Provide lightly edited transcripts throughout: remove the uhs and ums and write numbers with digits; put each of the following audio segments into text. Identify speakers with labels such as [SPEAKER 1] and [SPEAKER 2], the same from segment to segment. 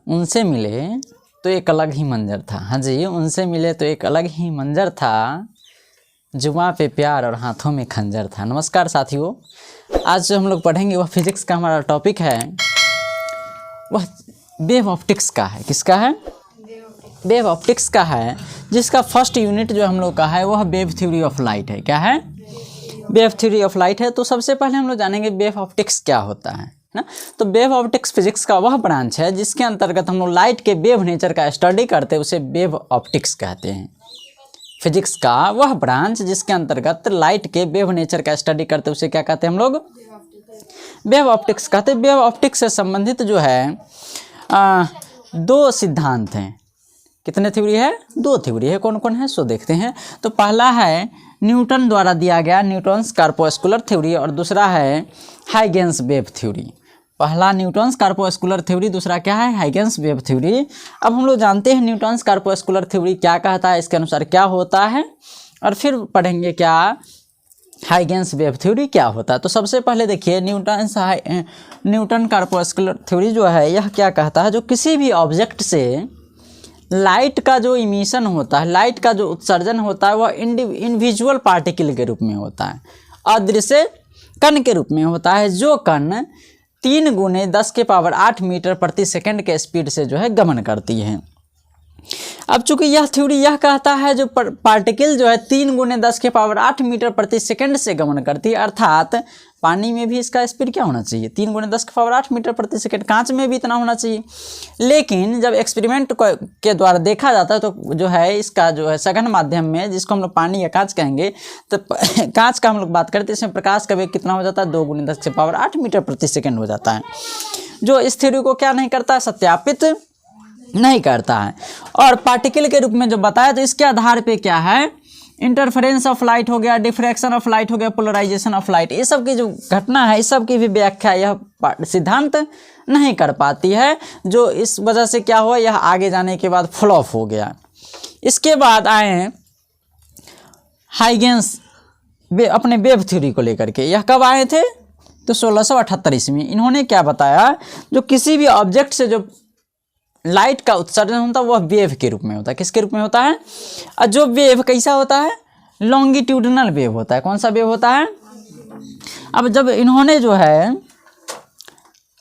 [SPEAKER 1] उनसे मिले तो एक अलग ही मंजर था। हाँ जी, उनसे मिले तो एक अलग ही मंजर था, जुबां पे प्यार और हाथों में खंजर था। नमस्कार साथियों, आज जो हम लोग पढ़ेंगे वह फिजिक्स का हमारा टॉपिक है, वह वेव ऑप्टिक्स का है। किसका है? वेव ऑप्टिक्स का है, जिसका फर्स्ट यूनिट जो हम लोग का है वह वेव थ्योरी ऑफ लाइट है। क्या है? वेव थ्योरी ऑफ लाइट है। तो सबसे पहले हम लोग जानेंगे वेव ऑप्टिक्स क्या होता है ना। तो वेव ऑप्टिक्स फिजिक्स का वह ब्रांच है जिसके अंतर्गत हम लोग लाइट के वेव नेचर का स्टडी करते हैं, उसे वेव ऑप्टिक्स कहते हैं। फिजिक्स का वह ब्रांच जिसके अंतर्गत लाइट के वेव नेचर का स्टडी करते हैं, उसे क्या कहते हैं हम लोग? वेव ऑप्टिक्स कहते हैं। वेव ऑप्टिक्स से संबंधित जो है दो सिद्धांत हैं। कितने थ्योरी है? दो थ्योरी है। कौन कौन है सो देखते हैं। तो पहला है न्यूटन द्वारा दिया गया न्यूटन्स कार्पोस्कुलर थ्योरी, और दूसरा है हाइगेंस वेव थ्योरी। पहला न्यूटन्स कार्पोस्कुलर थ्योरी, दूसरा क्या है? Huygens wave theory. अब हम लोग जानते हैं न्यूटन्स कार्पोस्कुलर थ्योरी क्या कहता है, इसके अनुसार क्या होता है, और फिर पढ़ेंगे क्या हाइगेंस वेव थ्योरी क्या होता है। तो सबसे पहले देखिए न्यूटन कार्पोस्कुलर थ्योरी जो है यह क्या कहता है, जो किसी भी ऑब्जेक्ट से लाइट का जो इमिशन होता है, लाइट का जो उत्सर्जन होता है, वह इनविजुअल पार्टिकल के रूप में होता है, अदृश्य कण के रूप में होता है, जो कण 3 × 10⁸ मीटर प्रति सेकंड के स्पीड से जो है गमन करती है। अब चूंकि यह थ्योरी यह कहता है जो पार्टिकल जो है 3 × 10⁸ मीटर प्रति सेकंड से गमन करती है, अर्थात पानी में भी इसका स्पीड क्या होना चाहिए? 3 × 10⁸ मीटर प्रति सेकंड। कांच में भी इतना होना चाहिए। लेकिन जब एक्सपेरिमेंट के द्वारा देखा जाता है तो जो है इसका जो है सघन माध्यम में, जिसको हम लोग पानी या कांच कहेंगे, तो कांच का हम लोग बात करते हैं, इसमें प्रकाश का वेग कितना हो जाता है? 2 × 10⁸ मीटर प्रति सेकंड हो जाता है, जो इस थ्योरी को क्या नहीं करता है? सत्यापित नहीं करता है। और पार्टिकल के रूप में जो बताया, तो इसके आधार पे क्या है, इंटरफेरेंस ऑफ लाइट हो गया, डिफ्रैक्शन ऑफ लाइट हो गया, पोलराइजेशन ऑफ लाइट, ये सब की जो घटना है, इस सब की भी व्याख्या यह सिद्धांत नहीं कर पाती है, जो इस वजह से क्या हुआ, यह आगे जाने के बाद फ्लॉप हो गया। इसके बाद आए हाइगेंस अपने वेव थ्योरी को लेकर के। यह कब आए थे? तो 1678 ईस्वी में। इन्होंने क्या बताया, जो किसी भी ऑब्जेक्ट से जो लाइट का उत्सर्जन होता है वह वेव के रूप में होता है। किसके रूप में होता है? और जो वेव कैसा होता है? लॉन्गिट्यूडिनल वेव होता है। कौन सा वेव होता है? अब जब इन्होंने जो है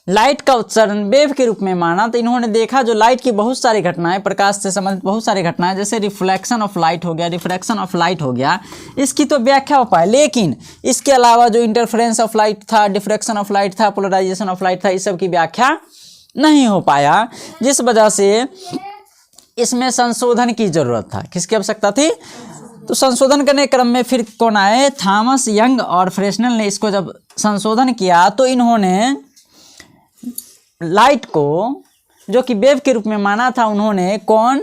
[SPEAKER 1] लाइट का उत्सर्जन वेव के रूप में माना, तो इन्होंने देखा जो लाइट की बहुत सारी घटनाएं, प्रकाश से संबंधित बहुत सारी घटनाएं, जैसे रिफ्लेक्शन ऑफ लाइट हो गया, रिफ्रैक्शन ऑफ लाइट हो गया, इसकी तो व्याख्या हो पाए, लेकिन इसके अलावा जो इंटरफेरेंस ऑफ लाइट था, डिफ्रैक्शन ऑफ लाइट था, पोलराइजेशन ऑफ लाइट था, इस सब की व्याख्या नहीं हो पाया, जिस वजह से इसमें संशोधन की जरूरत था। किसकी आवश्यकता थी? तो संशोधन करने के क्रम में फिर कौन आए? थॉमस यंग और फ्रेस्नेल ने इसको जब संशोधन किया, तो इन्होंने लाइट को जो कि वेव के रूप में माना था, उन्होंने कौन?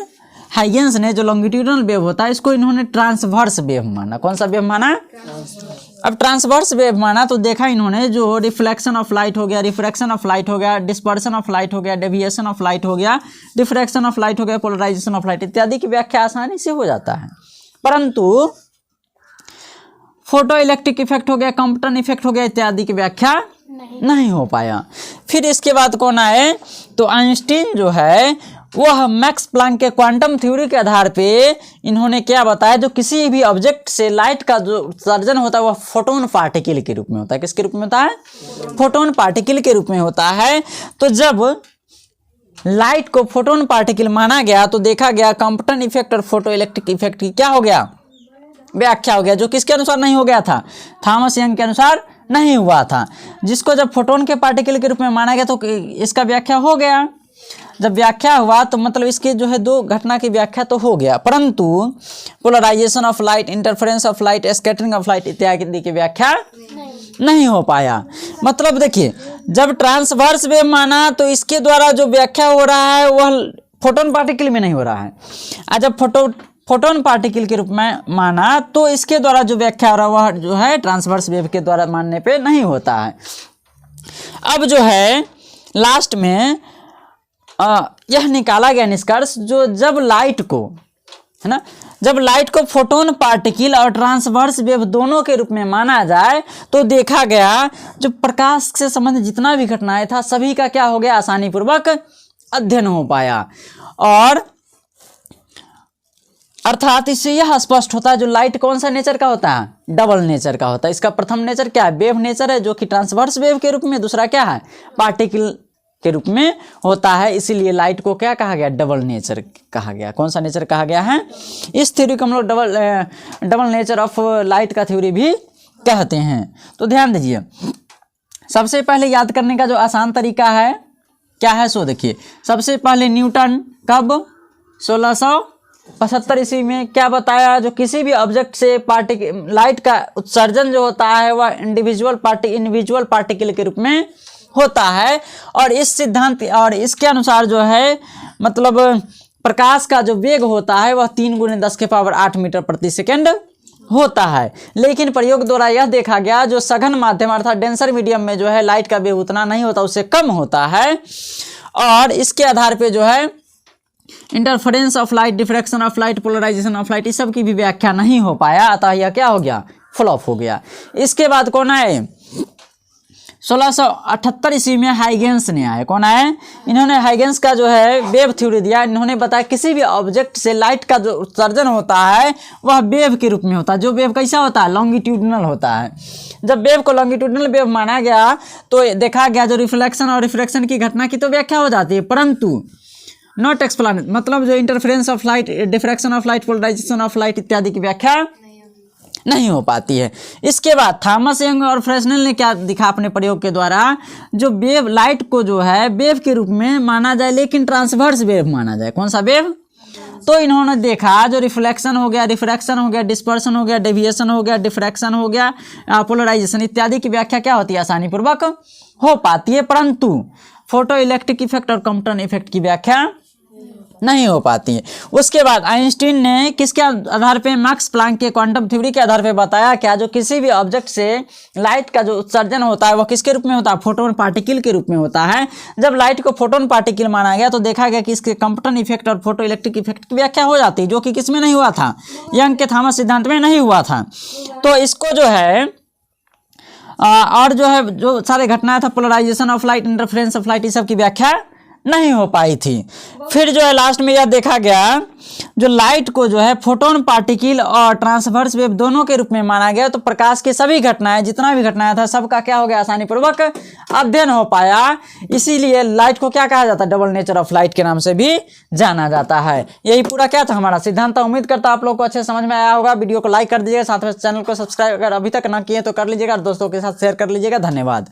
[SPEAKER 1] हाइगेंस ने जो लॉन्गिट्यूडिनल वेव होता है, इसको इन्होंने ट्रांसवर्स वेव माना। कौन सा वेव माना? अब ट्रांसवर्स वेव माना तो देखा इन्होंने जो रिफ्लेक्शन ऑफ लाइट हो गया, रिफ्रैक्शन ऑफ लाइट हो गया, डिस्पर्सन ऑफ लाइट हो गया, डेविएशन ऑफ लाइट हो गया, डिफ्रैक्शन ऑफ लाइट हो गया, पोलराइजेशन ऑफ लाइट इत्यादि की व्याख्या आसानी से हो जाता है। परंतु फोटो इलेक्ट्रिक इफेक्ट हो गया, कॉम्पटन इफेक्ट हो गया, इत्यादि की व्याख्या नहीं हो पाया। फिर इसके बाद कौन आए? तो आइंस्टीन जो है वह मैक्स प्लांक के क्वांटम थ्योरी के आधार पे इन्होंने क्या बताया, जो किसी भी ऑब्जेक्ट से लाइट का जो उत्सर्जन होता है वह फोटोन पार्टिकल के रूप में होता है। किसके रूप में होता है? फोटोन पार्टिकल के रूप में होता है। तो जब लाइट को फोटोन पार्टिकल माना गया, तो देखा गया कॉम्पटन इफेक्ट और फोटो इलेक्ट्रिक इफेक्ट की क्या हो गया? व्याख्या हो गया, जो किसके अनुसार नहीं हो गया था? थॉमस यंग के अनुसार नहीं हुआ था। जिसको जब फोटोन के पार्टिकल के रूप में माना गया, तो इसका व्याख्या हो गया। जब व्याख्या हुआ तो मतलब इसके जो है दो घटना की व्याख्या तो हो गया, परंतु polarisation of light, interference of light, scattering of light इत्यादि की व्याख्या नहीं हो पाया। मतलब देखिए, जब ट्रांसवर्स वेव माना तो इसके द्वारा जो व्याख्या हो रहा है वह फोटोन पार्टिकल में नहीं हो रहा है, और जब फोटोन पार्टिकल के रूप में माना तो इसके द्वारा जो व्याख्या हो रहा है वह जो है ट्रांसवर्स वेव के द्वारा मानने पे नहीं होता है। अब जो है लास्ट में यह निकाला गया निष्कर्ष, जो जब लाइट को है ना, जब लाइट को फोटोन पार्टिकल और ट्रांसवर्स वेव दोनों के रूप में माना जाए, तो देखा गया जो प्रकाश से संबंधित जितना भी घटनाएं था सभी का क्या हो गया? आसानी पूर्वक अध्ययन हो पाया। और अर्थात इससे यह स्पष्ट होता है जो लाइट कौन सा नेचर का होता है, डबल नेचर का होता है। इसका प्रथम नेचर क्या है, वेव नेचर है, जो कि ट्रांसवर्स वेव के रूप में, दूसरा क्या है, पार्टिकल के रूप में होता है। इसीलिए लाइट को क्या कहा गया, डबल नेचर कहा गया। कौन सा नेचर कहा गया है, इस थ्योरी को हम लोग डबल नेचर ऑफ लाइट का थ्योरी भी कहते हैं। तो ध्यान दीजिए, सबसे पहले याद करने का जो आसान तरीका है क्या है, सो देखिए। सबसे पहले न्यूटन कब 1675 ईस्वी में क्या बताया, जो किसी भी ऑब्जेक्ट से लाइट का उत्सर्जन जो होता है वह इंडिविजुअल पार्टिकल के रूप में होता है। और इस सिद्धांत और इसके अनुसार जो है मतलब प्रकाश का जो वेग होता है वह 3 × 10⁸ मीटर प्रति सेकेंड होता है। लेकिन प्रयोग द्वारा यह देखा गया जो सघन माध्यम अर्थात डेंसर मीडियम में जो है लाइट का वेग उतना नहीं होता, उससे कम होता है। और इसके आधार पे जो है interference of light, diffraction of light, polarisation of light, इस सब की भी व्याख्या नहीं हो पाया, अतः यह क्या हो गया, फ्लॉप हो गया। इसके बाद कौन आए, 1678 ईस्वी में हाइगेंस ने आए। कौन आए, इन्होंने हाइगेंस का जो है वेव थ्योरी दिया। इन्होंने बताया किसी भी ऑब्जेक्ट से लाइट का जो उत्सर्जन होता है वह वेव के रूप में होता है। जो वेव कैसा होता है, लॉन्गिट्यूडिनल होता है। जब वेव को लॉन्गिट्यूडिनल वेव माना गया तो देखा गया जो रिफ्लेक्शन और रिफ्रैक्शन की घटना की तो व्याख्या हो जाती है, परंतु नॉट एक्सप्लेन, मतलब जो interference of light, diffraction of light, polarisation of light इत्यादि की व्याख्या नहीं हो पाती है। इसके बाद थॉमस यंग और फ्रेस्नेल ने क्या दिखा अपने प्रयोग के द्वारा, जो वेव लाइट को जो है वेव के रूप में माना जाए लेकिन ट्रांसवर्स वेव माना जाए। कौन सा वेव, तो इन्होंने देखा जो रिफ्लेक्शन हो गया, रिफ्रैक्शन हो गया, डिस्पर्सन हो गया, डेविएशन हो गया, डिफ्रैक्शन हो गया, पोलराइजेशन इत्यादि की व्याख्या क्या होती है, आसानी पूर्वक हो पाती है, परंतु फोटो इलेक्ट्रिक इफेक्ट और कॉम्पटन इफेक्ट की व्याख्या नहीं हो पाती है। उसके बाद आइंस्टीन ने किसके आधार पे, मैक्स प्लैंक के क्वांटम थ्योरी के आधार पे बताया क्या, जो किसी भी ऑब्जेक्ट से लाइट का जो उत्सर्जन होता है वह किसके रूप में होता है, फोटोन पार्टिकल के रूप में होता है। जब लाइट को फोटोन पार्टिकल माना गया तो देखा गया कि इसके कॉम्पटन इफेक्ट और फोटो इलेक्ट्रिक इफेक्ट की व्याख्या हो जाती है, जो कि किसमें नहीं हुआ था, यंग के थॉमस सिद्धांत में नहीं हुआ था। तो इसको जो है और जो है जो सारे घटनाएं था, polarisation of light, interference of light, इस सब की व्याख्या नहीं हो पाई थी। फिर जो है लास्ट में यह देखा गया जो लाइट को जो है फोटोन पार्टिकल और ट्रांसवर्स वेव दोनों के रूप में माना गया, तो प्रकाश की सभी घटनाएं, जितना भी घटनाएं था सबका क्या हो गया, आसानी पूर्वक अध्ययन हो पाया। इसीलिए लाइट को क्या कहा जाता है, डबल नेचर ऑफ लाइट के नाम से भी जाना जाता है। यही पूरा क्या था हमारा सिद्धांत। उम्मीद करता आप लोग को अच्छे समझ में आया होगा। वीडियो को लाइक कर दीजिएगा, साथ में चैनल को सब्सक्राइब अगर अभी तक ना किए तो कर लीजिएगा और दोस्तों के साथ शेयर कर लीजिएगा। धन्यवाद।